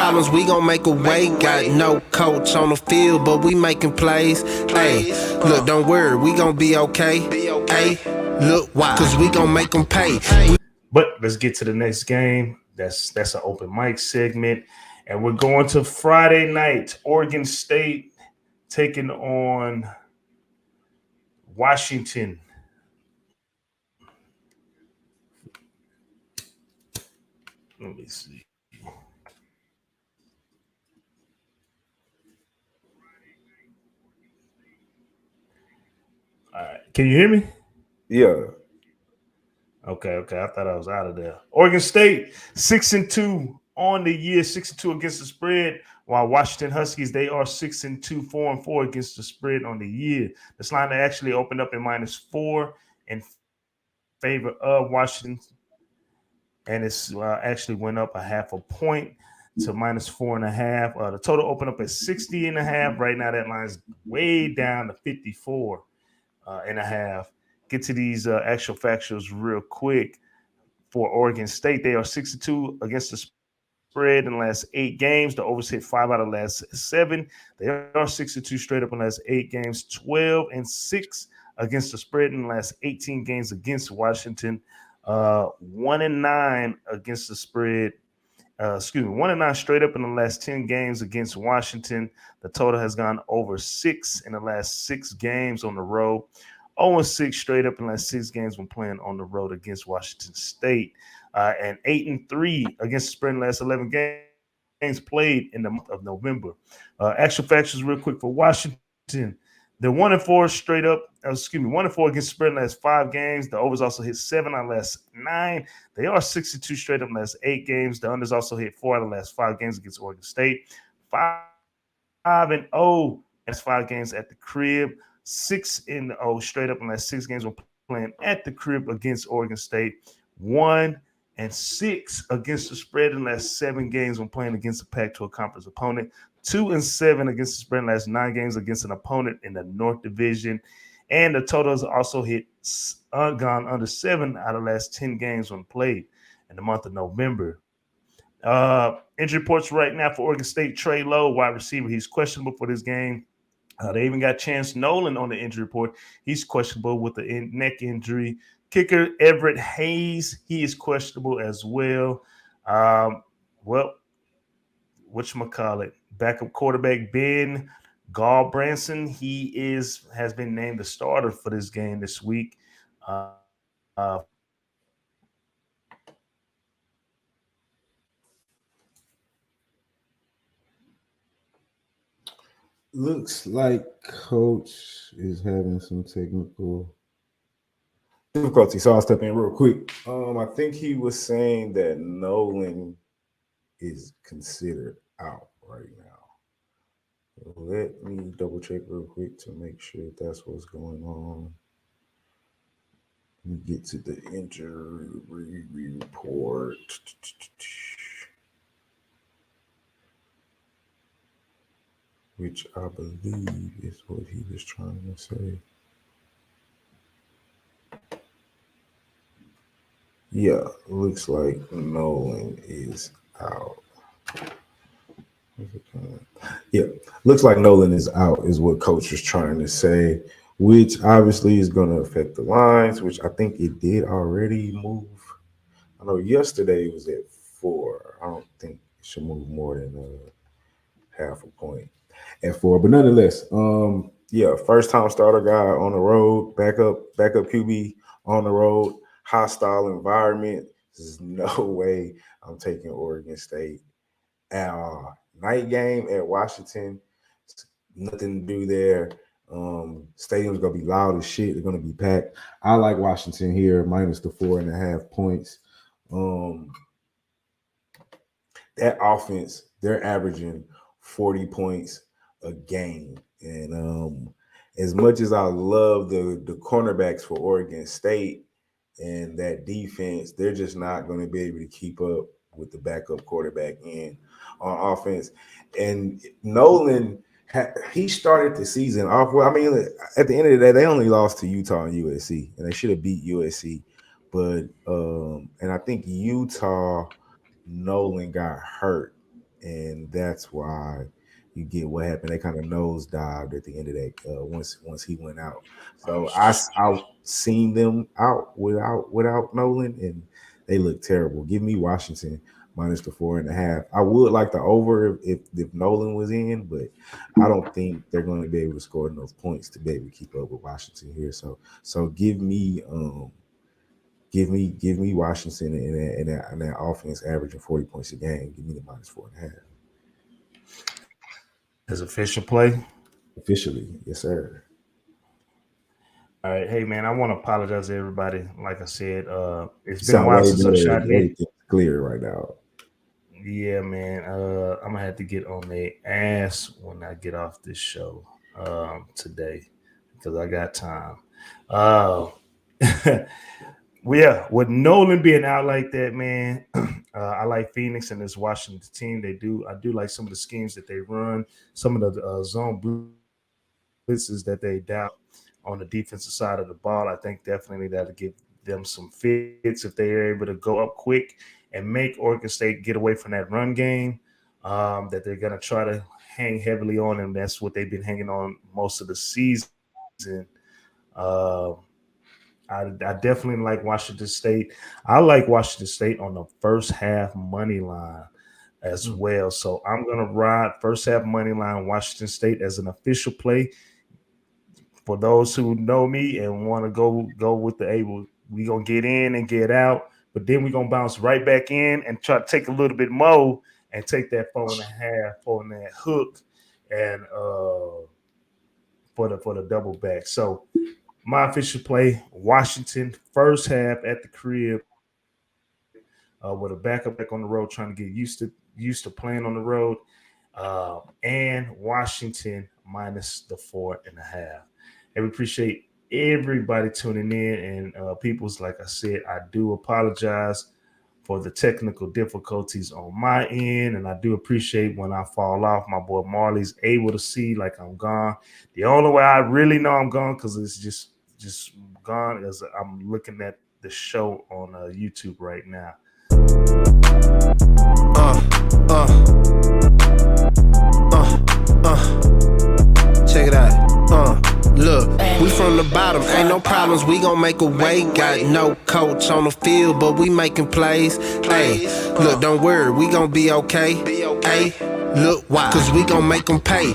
problems, we gon' make a way. Got no coach on the field, but we making plays. Hey, look, don't worry, we gon' be okay. Hey, look, why? Cause we gon' make them pay. But let's get to the next game. That's an open mic segment. And we're going to Friday night. Oregon State taking on Washington. Let me see. All right. Can you hear me? Yeah. Okay. I thought I was out of there. Oregon State 6-2 on the year, 6-2 against the spread. While Washington Huskies, they are 6-2, 4-4 against the spread on the year. This line actually opened up in -4 in favor of Washington, and it's actually went up a half a point to -4.5. The total opened up at 60.5. Right now, that line's way down to 54.5. Get to these actual factuals real quick. For Oregon State, they are 6-2 against the spread in the last 8 games. The overs hit 5 out of the last 7. They are 6-2 straight up in the last 8 games. 12-6 against the spread in the last 18 games against Washington. 1-9 against the spread. 1-9 straight up in the last 10 games against Washington. The total has gone over 6 in the last 6 games on the road. 0-6 straight up in the last 6 games when playing on the road against Washington State. And 8-3 against the spread in the last 11 games played in the month of November. Actual factors real quick for Washington. They're 1-4 straight up. 1-4 against the spread in the last 5 games. The overs also hit 7 out of the last 9. They are 6-2 straight up in the last 8 games. The unders also hit 4 out of the last 5 games against Oregon State. 5-0 last 5 games at the crib. 6-0 straight up in the last 6 games when playing at the crib against Oregon State. 1-6 against the spread in the last 7 games when playing against a Pac-12 conference opponent. 2-7 against the spread in the last 9 games against an opponent in the North Division. And the totals also hit gone under 7 out of the last 10 games when played in the month of November. Injury reports right now for Oregon State. Trey Lowe, wide receiver, he's questionable for this game. They even got Chance Nolan on the injury report. He's questionable with a neck injury. Kicker Everett Hayes, he is questionable as well. Whatchamacallit, backup quarterback Ben Gall-Branson, he has been named the starter for this game this week. Looks like Coach is having some technical difficulty, so I'll step in real quick. I think he was saying that Nolan is considered out right now. Let me double check real quick to make sure that's what's going on. Let me get to the injury report. Which I believe is what he was trying to say. Yeah, looks like Nolan is out. Yeah, looks like Nolan is out, is what Coach was trying to say, which obviously is going to affect the lines, which I think it did already move. I know yesterday it was at 4. I don't think it should move more than half a point at 4. But nonetheless, first time starter guy on the road, backup QB on the road, hostile environment. There's no way I'm taking Oregon State. Night game at Washington, nothing to do there. Stadium's gonna be loud as shit. They're gonna be packed. I like Washington here, minus the 4.5 points. That offense, they're averaging 40 points a game. And as much as I love the cornerbacks for Oregon State and that defense, they're just not going to be able to keep up with the backup quarterback in on offense. And Nolan, he started the season off well. I mean, at the end of the day, they only lost to Utah and USC, and they should have beat USC. But and I think Utah, Nolan got hurt, and that's why you get what happened. They kind of nosedived at the end of that once he went out. So I seen them out without Nolan, and they look terrible. Give me Washington minus the 4.5. I would like the over if Nolan was in, but I don't think they're going to be able to score enough points to be able to keep up with Washington here. So give me Washington and that offense averaging 40 points a game. Give me the minus 4.5. As official play. Officially, yes, sir. All right, hey man, I want to apologize to everybody. Like I said, it's been a Sound while way since I better. shot hit. Everything's clear right now. Yeah, man. I'm gonna have to get on their ass when I get off this show today because I got time. Yeah, with Nolan being out like that, man, I like Phoenix and this Washington team. I do like some of the schemes that they run, some of the zone blitzes that they doubt on the defensive side of the ball. I think definitely that'll give them some fits if they are able to go up quick and make Oregon State get away from that run game that they're going to try to hang heavily on, and that's what they've been hanging on most of the season. I definitely like Washington State. I like Washington State on the first half money line as well. So I'm going to ride first half money line Washington State as an official play. For those who know me and want to go with the able, we're going to get in and get out, but then we're going to bounce right back in and try to take a little bit more and take that 4.5 on that hook and for the double back. So my official play, Washington, first half at the crib with a backup back on the road, trying to get used to playing on the road, and Washington minus the 4.5. And we appreciate everybody tuning in. And people's, like I said, I do apologize for the technical difficulties on my end, and I do appreciate when I fall off. My boy Marley's able to see like I'm gone. The only way I really know I'm gone because it's just gone is I'm looking at the show on YouTube right now. Check it out. Look, we from the bottom, ain't no problems, we gon' make a way. Got no coach on the field, but we making plays. Hey, look, don't worry, we gon' be okay. Hey, look, why? Cause we gon' make them pay.